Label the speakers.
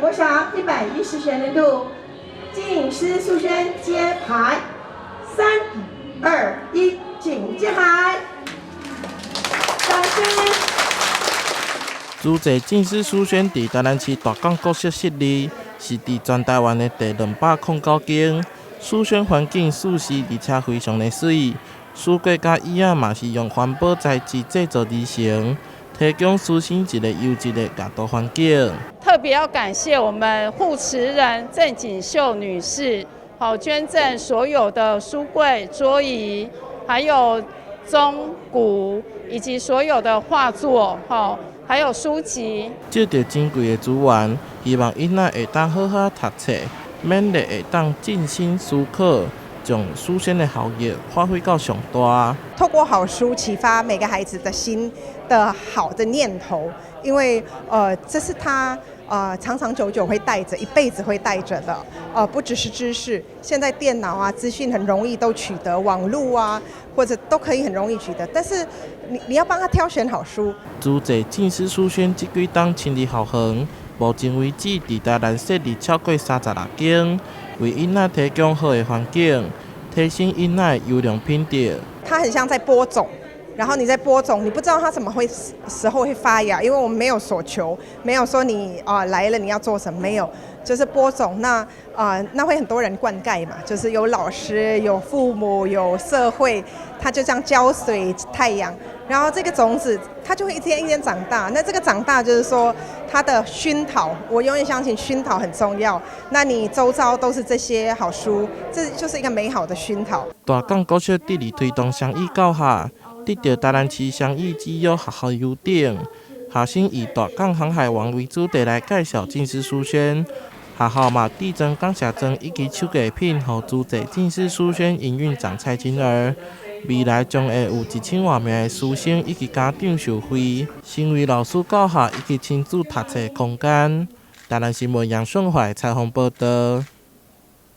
Speaker 1: 国小110学年度进师苏轩揭牌，3、2、1，请揭牌。掌声。
Speaker 2: 主席进师苏轩伫台南市大港国小设立，是伫全台湾的第209间。苏轩环境舒适，而且非常的水。书柜甲椅仔嘛是用环保材质制作而成，提供师生一个优质的阅读环境。
Speaker 3: 特别要感谢我们护持人郑锦秀女士，捐赠所有的书柜、桌椅，还有钟鼓，以及所有的画作，还有书籍。借
Speaker 2: 着珍贵的资源，希望囡仔会当好好读册，勉励会当尽心思考。将书轩的效益发挥到上大。
Speaker 4: 透过好书启发每个孩子的心的好的念头，因为这是他长长久久会带着，一辈子会带着的。不只是知识，现在电脑啊、资讯很容易都取得，网络啊或者都可以很容易取得。但是你要帮他挑选好书。
Speaker 2: 主席进师书轩这几档亲力豪横，目前为止伫台南设立超过36间。为囡仔提供好的环境，提升囡仔优良品质。
Speaker 4: 它很像在播种，然后你在播种，你不知道它什么时候会发芽，因为我们没有所求，没有说你来了你要做什么，没有，就是播种。那会很多人灌溉嘛，就是有老师、有父母、有社会，他就这样浇水、太阳，然后这个种子它就会一天一天长大。那这个长大就是说它的熏陶，我永远相信熏陶很重要。那你周遭都是这些好书，这就是一个美好的熏陶。
Speaker 2: 大港国小致力推动双语教学，得到台南市双语子育学校优等。学生以大港航海王为主题来介绍进师书轩。学校嘛递赠感谢状以及手艺品，予主席进师书轩营运长蔡金儿。未来将会有1000多名的师生以及家长受惠，成为老师教学以及亲子读册的空间。台南新闻杨顺怀采访报道。